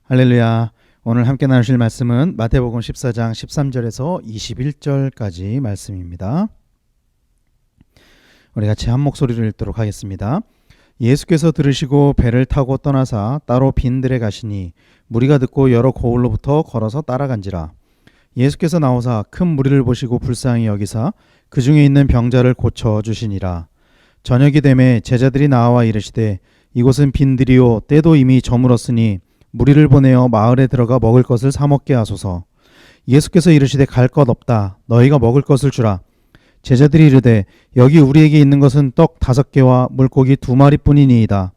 할렐루야. 오늘 함께 나누실 말씀은 마태복음 14장 13절에서 21절까지 말씀입니다. 우리 같이 한 목소리로 읽도록 하겠습니다. 예수께서 들으시고 배를 타고 떠나사 따로 빈들에 가시니 무리가 듣고 여러 고을로부터 걸어서 따라간지라. 예수께서 나오사 큰 무리를 보시고 불쌍히 여기사 그 중에 있는 병자를 고쳐 주시니라. 저녁이 되매 제자들이 나와 이르시되 이곳은 빈들이요 때도 이미 저물었으니 무리를 보내어 마을에 들어가 먹을 것을 사 먹게 하소서. 예수께서 이르시되 갈 것 없다. 너희가 먹을 것을 주라. 제자들이 이르되 여기 우리에게 있는 것은 떡 5개와 물고기 2마리뿐이니이다.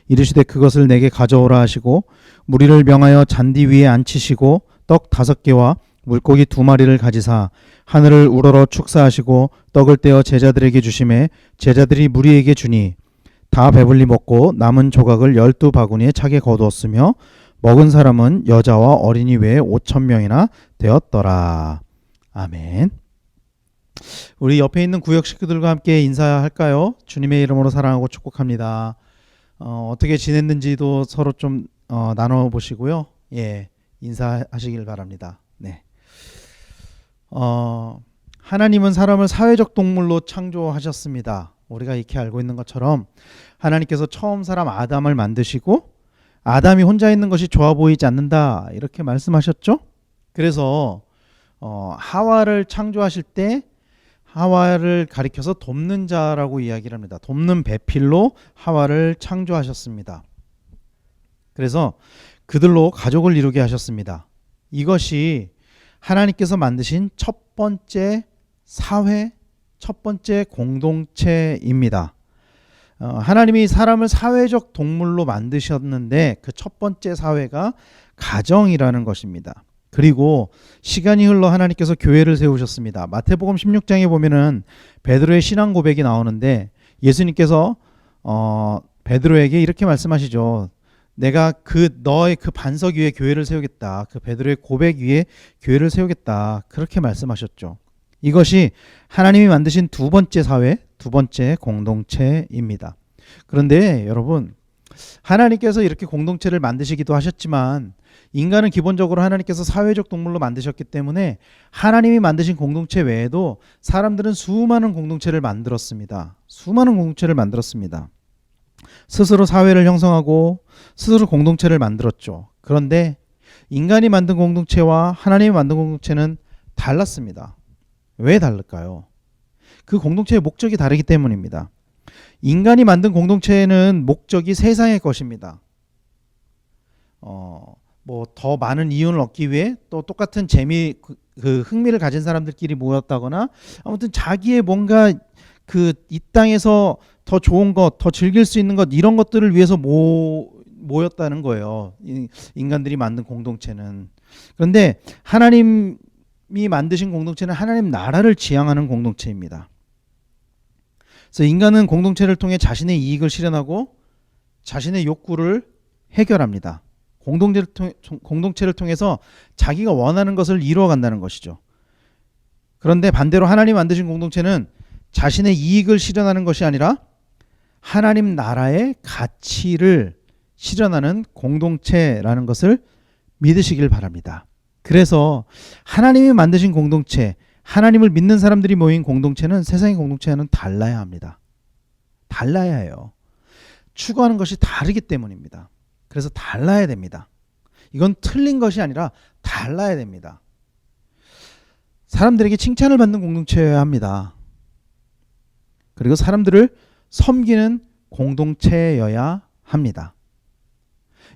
이르시되 그것을 내게 가져오라 하시고 무리를 명하여 잔디 위에 앉히시고 떡 5개와 물고기 2마리를 가지사 하늘을 우러러 축사하시고 떡을 떼어 제자들에게 주시매 제자들이 무리에게 주니 다 배불리 먹고 남은 조각을 12바구니에 차게 거두었으며 먹은 사람은 여자와 어린이 외에 5,000명이나 되었더라. 아멘. 우리 옆에 있는 구역 식구들과 함께 인사할까요? 주님의 이름으로 사랑하고 축복합니다. 어떻게 지냈는지도 서로 좀 나눠보시고요. 예, 인사하시길 바랍니다. 네. 하나님은 사람을 사회적 동물로 창조하셨습니다. 우리가 익히 알고 있는 것처럼 하나님께서 처음 사람 아담을 만드시고 아담이 혼자 있는 것이 좋아 보이지 않는다 이렇게 말씀하셨죠. 그래서 하와를 창조하실 때 하와를 가리켜서 돕는 자라고 이야기를 합니다. 돕는 배필로 하와를 창조하셨습니다. 그래서 그들로 가족을 이루게 하셨습니다. 이것이 하나님께서 만드신 첫 번째 사회, 첫 번째 공동체입니다. 하나님이 사람을 사회적 동물로 만드셨는데 그 첫 번째 사회가 가정이라는 것입니다. 그리고 시간이 흘러 하나님께서 교회를 세우셨습니다. 마태복음 16장에 보면은 베드로의 신앙 고백이 나오는데 예수님께서 베드로에게 이렇게 말씀하시죠. 내가 너의 그 반석 위에 교회를 세우겠다. 그 베드로의 고백 위에 교회를 세우겠다. 그렇게 말씀하셨죠. 이것이 하나님이 만드신 두 번째 사회, 두 번째 공동체입니다. 그런데 여러분, 하나님께서 이렇게 공동체를 만드시기도 하셨지만 인간은 기본적으로 하나님께서 사회적 동물로 만드셨기 때문에 하나님이 만드신 공동체 외에도 사람들은 수많은 공동체를 만들었습니다. 수많은 공동체를 만들었습니다. 스스로 사회를 형성하고 스스로 공동체를 만들었죠. 그런데 인간이 만든 공동체와 하나님이 만든 공동체는 달랐습니다. 왜 다를까요? 그 공동체의 목적이 다르기 때문입니다. 인간이 만든 공동체는 목적이 세상의 것입니다. 더 많은 이윤을 얻기 위해 또 똑같은 그 흥미를 가진 사람들끼리 모였다거나 아무튼 자기의 뭔가 이 땅에서 더 좋은 것, 더 즐길 수 있는 것 이런 것들을 위해서 모였다는 거예요. 인간들이 만든 공동체는. 그런데 하나님이 만드신 공동체는 하나님 나라를 지향하는 공동체입니다. 그래서 인간은 공동체를 통해 자신의 이익을 실현하고 자신의 욕구를 해결합니다. 공동체를 통해서 자기가 원하는 것을 이루어간다는 것이죠. 그런데 반대로 하나님 만드신 공동체는 자신의 이익을 실현하는 것이 아니라 하나님 나라의 가치를 실현하는 공동체라는 것을 믿으시길 바랍니다. 그래서 하나님이 만드신 공동체, 하나님을 믿는 사람들이 모인 공동체는 세상의 공동체와는 달라야 합니다. 달라야 해요. 추구하는 것이 다르기 때문입니다. 그래서 달라야 됩니다. 이건 틀린 것이 아니라 달라야 됩니다. 사람들에게 칭찬을 받는 공동체여야 합니다. 그리고 사람들을 섬기는 공동체여야 합니다.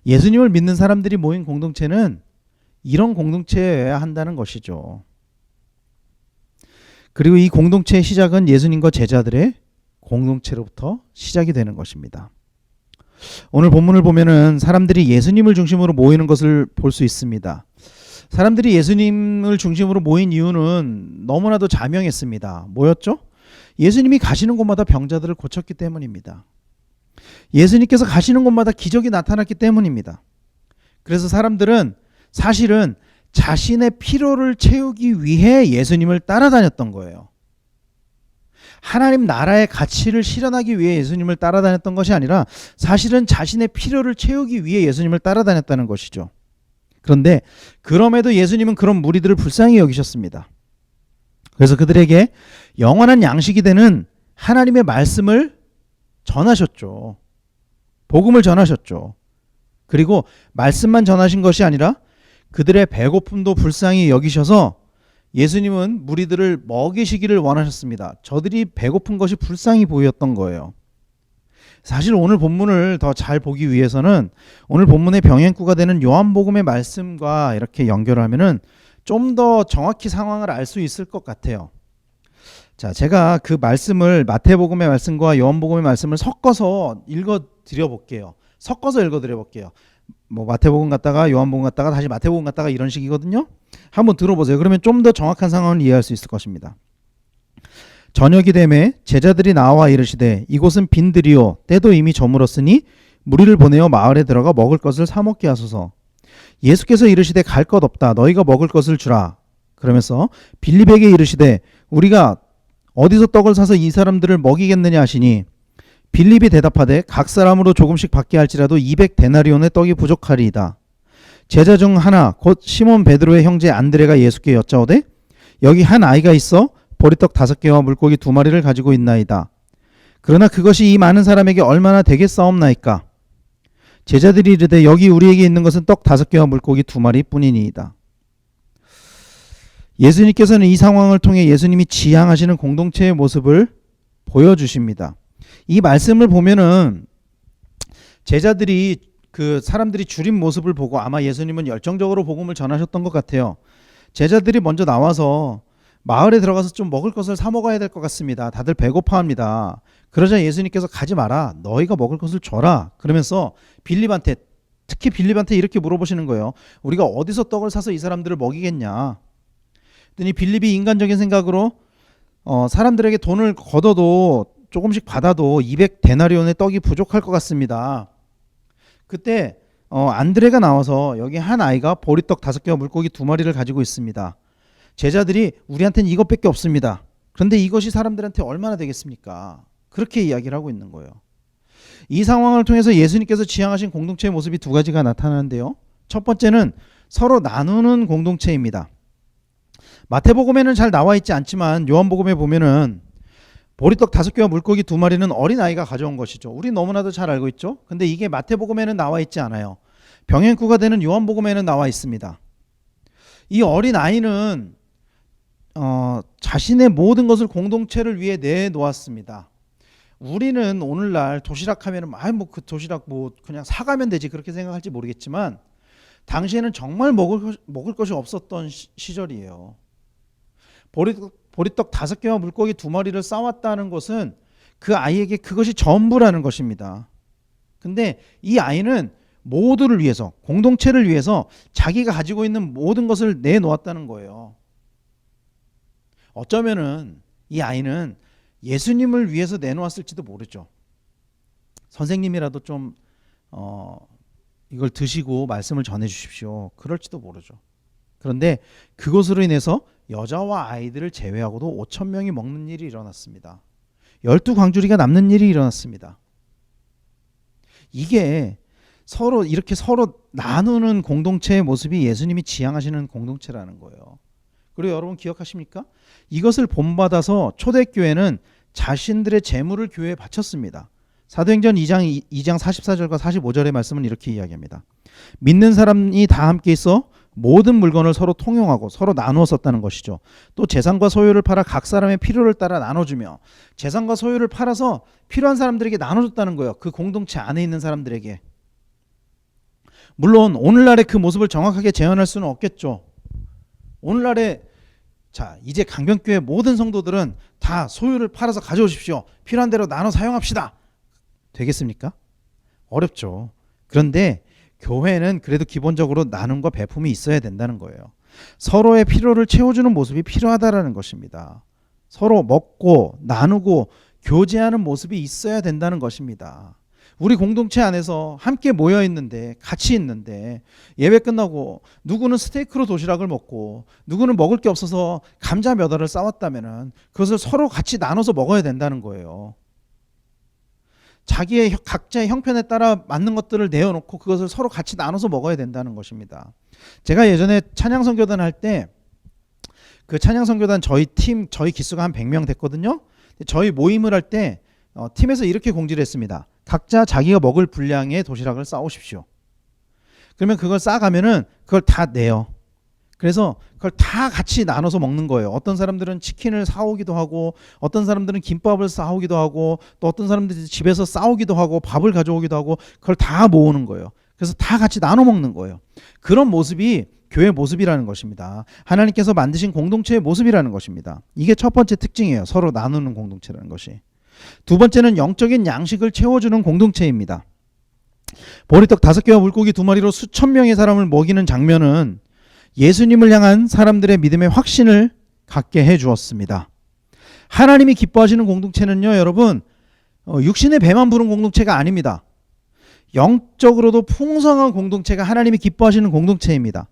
예수님을 믿는 사람들이 모인 공동체는 이런 공동체여야 한다는 것이죠. 그리고 이 공동체의 시작은 예수님과 제자들의 공동체로부터 시작이 되는 것입니다. 오늘 본문을 보면은 사람들이 예수님을 중심으로 모이는 것을 볼 수 있습니다. 사람들이 예수님을 중심으로 모인 이유는 너무나도 자명했습니다. 뭐였죠? 예수님이 가시는 곳마다 병자들을 고쳤기 때문입니다. 예수님께서 가시는 곳마다 기적이 나타났기 때문입니다. 그래서 사람들은 사실은 자신의 필요를 채우기 위해 예수님을 따라다녔던 거예요. 하나님 나라의 가치를 실현하기 위해 예수님을 따라다녔던 것이 아니라 사실은 자신의 필요를 채우기 위해 예수님을 따라다녔다는 것이죠. 그런데 그럼에도 예수님은 그런 무리들을 불쌍히 여기셨습니다. 그래서 그들에게 영원한 양식이 되는 하나님의 말씀을 전하셨죠. 복음을 전하셨죠. 그리고 말씀만 전하신 것이 아니라 그들의 배고픔도 불쌍히 여기셔서 예수님은 무리들을 먹이시기를 원하셨습니다. 저들이 배고픈 것이 불쌍히 보였던 거예요. 사실 오늘 본문을 더 잘 보기 위해서는 오늘 본문의 병행구가 되는 요한복음의 말씀과 이렇게 연결을 하면은 좀 더 정확히 상황을 알 수 있을 것 같아요. 자, 제가 그 말씀을 마태복음의 말씀과 요한복음의 말씀을 섞어서 읽어 드려 볼게요. 섞어서 읽어 드려 볼게요. 뭐 마태복음 갔다가 요한복음 갔다가 다시 마태복음 갔다가 이런 식이거든요. 한번 들어보세요. 그러면 좀 더 정확한 상황을 이해할 수 있을 것입니다. 저녁이 되매 제자들이 나와 이르시되 이곳은 빈들이요 때도 이미 저물었으니 무리를 보내어 마을에 들어가 먹을 것을 사 먹게 하소서. 예수께서 이르시되 갈 것 없다 너희가 먹을 것을 주라. 그러면서 빌립에게 이르시되 우리가 어디서 떡을 사서 이 사람들을 먹이겠느냐 하시니 빌립이 대답하되 각 사람으로 조금씩 받게 할지라도 200데나리온의 떡이 부족하리이다. 제자 중 하나 곧 시몬 베드로의 형제 안드레가 예수께 여짜오되 여기 한 아이가 있어 보리떡 5개와 물고기 2마리를 가지고 있나이다. 그러나 그것이 이 많은 사람에게 얼마나 되겠사옵나이까. 제자들이 이르되 여기 우리에게 있는 것은 떡 5개와 물고기 2마리 뿐이니이다. 예수님께서는 이 상황을 통해 예수님이 지향하시는 공동체의 모습을 보여주십니다. 이 말씀을 보면은 제자들이 그 사람들이 줄인 모습을 보고 아마 예수님은 열정적으로 복음을 전하셨던 것 같아요. 제자들이 먼저 나와서 마을에 들어가서 좀 먹을 것을 사 먹어야 될 것 같습니다. 다들 배고파합니다. 그러자 예수님께서 가지 마라. 너희가 먹을 것을 줘라. 그러면서 빌립한테 특히 빌립한테 이렇게 물어보시는 거예요. 우리가 어디서 떡을 사서 이 사람들을 먹이겠냐. 그랬더니 빌립이 인간적인 생각으로 사람들에게 돈을 걷어도 조금씩 받아도 200데나리온의 떡이 부족할 것 같습니다. 그때 안드레가 나와서 여기 한 아이가 보리떡 5개와 물고기 2마리를 가지고 있습니다. 제자들이 우리한테는 이것밖에 없습니다. 그런데 이것이 사람들한테 얼마나 되겠습니까? 그렇게 이야기를 하고 있는 거예요. 이 상황을 통해서 예수님께서 지향하신 공동체의 모습이 2가지가 나타나는데요. 첫 번째는 서로 나누는 공동체입니다. 마태복음에는 잘 나와 있지 않지만 요한복음에 보면은 보리떡 5개와 물고기 2마리는 어린아이가 가져온 것이죠. 우리 너무나도 잘 알고 있죠. 근데 이게 마태복음에는 나와 있지 않아요. 병행구가 되는 요한복음에는 나와 있습니다. 이 어린아이는 자신의 모든 것을 공동체를 위해 내놓았습니다. 우리는 오늘날 도시락 하면은 그 도시락 그냥 사가면 되지 그렇게 생각할지 모르겠지만 당시에는 정말 먹을 것이 없었던 시절이에요. 보리떡 5개와 물고기 2마리를 싸왔다는 것은 그 아이에게 그것이 전부라는 것입니다. 근데 이 아이는 모두를 위해서 공동체를 위해서 자기가 가지고 있는 모든 것을 내놓았다는 거예요. 어쩌면은 이 아이는 예수님을 위해서 내놓았을지도 모르죠. 선생님이라도 좀 이걸 드시고 말씀을 전해 주십시오. 그럴지도 모르죠. 그런데 그것으로 인해서 여자와 아이들을 제외하고도 5,000명이 먹는 일이 일어났습니다. 12광주리가 남는 일이 일어났습니다. 이게 이렇게 서로 나누는 공동체의 모습이 예수님이 지향하시는 공동체라는 거예요. 그리고 여러분 기억하십니까? 이것을 본받아서 초대교회는 자신들의 재물을 교회에 바쳤습니다. 사도행전 2장 44절과 45절의 말씀은 이렇게 이야기합니다. 믿는 사람이 다 함께 있어 모든 물건을 서로 통용하고 서로 나누어 썼다는 것이죠. 또 재산과 소유를 팔아 각 사람의 필요를 따라 나눠주며 재산과 소유를 팔아서 필요한 사람들에게 나눠줬다는 거예요. 그 공동체 안에 있는 사람들에게. 물론 오늘날의 그 모습을 정확하게 재현할 수는 없겠죠. 오늘날에 이제 강변교회 모든 성도들은 다 소유를 팔아서 가져오십시오. 필요한 대로 나눠 사용합시다. 되겠습니까? 어렵죠. 그런데 교회는 그래도 기본적으로 나눔과 배품이 있어야 된다는 거예요. 서로의 필요를 채워주는 모습이 필요하다라는 것입니다. 서로 먹고 나누고 교제하는 모습이 있어야 된다는 것입니다. 우리 공동체 안에서 함께 모여 있는데 같이 있는데 예배 끝나고 누구는 스테이크로 도시락을 먹고 누구는 먹을 게 없어서 감자 몇 알을 싸왔다면은 그것을 서로 같이 나눠서 먹어야 된다는 거예요. 자기의 각자의 형편에 따라 맞는 것들을 내어놓고 그것을 서로 같이 나눠서 먹어야 된다는 것입니다. 제가 예전에 찬양선교단 할 때 그 찬양선교단 저희 팀 저희 기수가 한 100명 됐거든요. 저희 모임을 할 때 팀에서 이렇게 공지를 했습니다. 각자 자기가 먹을 분량의 도시락을 싸오십시오. 그러면 그걸 싸가면은 그걸 다 내요. 그래서 그걸 다 같이 나눠서 먹는 거예요. 어떤 사람들은 치킨을 사오기도 하고 어떤 사람들은 김밥을 사오기도 하고 또 어떤 사람들이 집에서 싸오기도 하고 밥을 가져오기도 하고 그걸 다 모으는 거예요. 그래서 다 같이 나눠 먹는 거예요. 그런 모습이 교회 모습이라는 것입니다. 하나님께서 만드신 공동체의 모습이라는 것입니다. 이게 첫 번째 특징이에요. 서로 나누는 공동체라는 것이. 두 번째는 영적인 양식을 채워주는 공동체입니다. 보리떡 5개와 물고기 2마리로 수천 명의 사람을 먹이는 장면은 예수님을 향한 사람들의 믿음의 확신을 갖게 해주었습니다. 하나님이 기뻐하시는 공동체는요, 여러분, 육신의 배만 부른 공동체가 아닙니다. 영적으로도 풍성한 공동체가 하나님이 기뻐하시는 공동체입니다.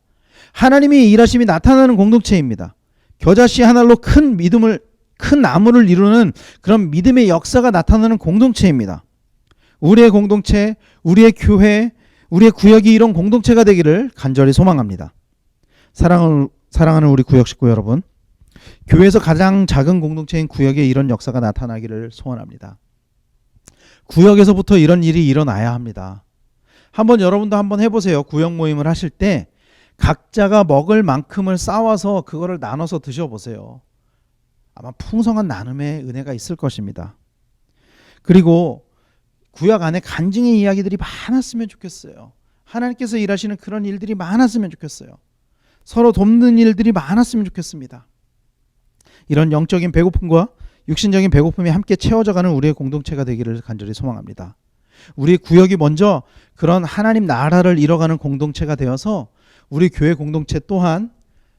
하나님의 일하심이 나타나는 공동체입니다. 겨자씨 한 알로 큰 나무를 이루는 그런 믿음의 역사가 나타나는 공동체입니다. 우리의 공동체, 우리의 교회, 우리의 구역이 이런 공동체가 되기를 간절히 소망합니다. 사랑하는 우리 구역 식구 여러분, 교회에서 가장 작은 공동체인 구역에 이런 역사가 나타나기를 소원합니다. 구역에서부터 이런 일이 일어나야 합니다. 여러분도 한번 해보세요. 구역 모임을 하실 때 각자가 먹을 만큼을 싸와서 그거를 나눠서 드셔보세요. 아마 풍성한 나눔의 은혜가 있을 것입니다. 그리고 구역 안에 간증의 이야기들이 많았으면 좋겠어요. 하나님께서 일하시는 그런 일들이 많았으면 좋겠어요. 서로 돕는 일들이 많았으면 좋겠습니다. 이런 영적인 배고픔과 육신적인 배고픔이 함께 채워져가는 우리의 공동체가 되기를 간절히 소망합니다. 우리 구역이 먼저 그런 하나님 나라를 이뤄가는 공동체가 되어서 우리 교회 공동체 또한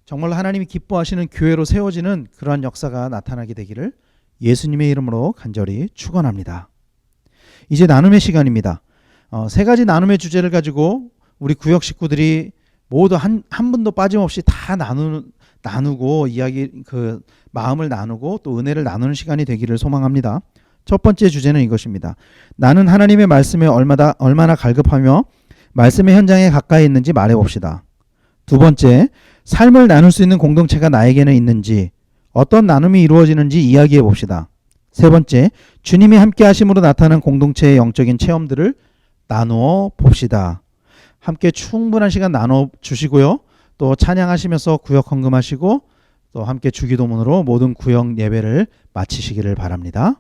정말 하나님이 기뻐하시는 교회로 세워지는 그러한 역사가 나타나게 되기를 예수님의 이름으로 간절히 축원합니다. 이제 나눔의 시간입니다. 3가지 나눔의 주제를 가지고 우리 구역 식구들이 모두 한 분도 빠짐없이 다 나누고 마음을 나누고 또 은혜를 나누는 시간이 되기를 소망합니다. 첫 번째 주제는 이것입니다. 나는 하나님의 말씀에 얼마나 갈급하며 말씀의 현장에 가까이 있는지 말해봅시다. 두 번째, 삶을 나눌 수 있는 공동체가 나에게는 있는지, 어떤 나눔이 이루어지는지 이야기해 봅시다. 세 번째, 주님이 함께 하심으로 나타나는 공동체의 영적인 체험들을 나누어 봅시다. 함께 충분한 시간 나눠 주시고요. 또 찬양하시면서 구역 헌금하시고 또 함께 주기도문으로 모든 구역 예배를 마치시기를 바랍니다.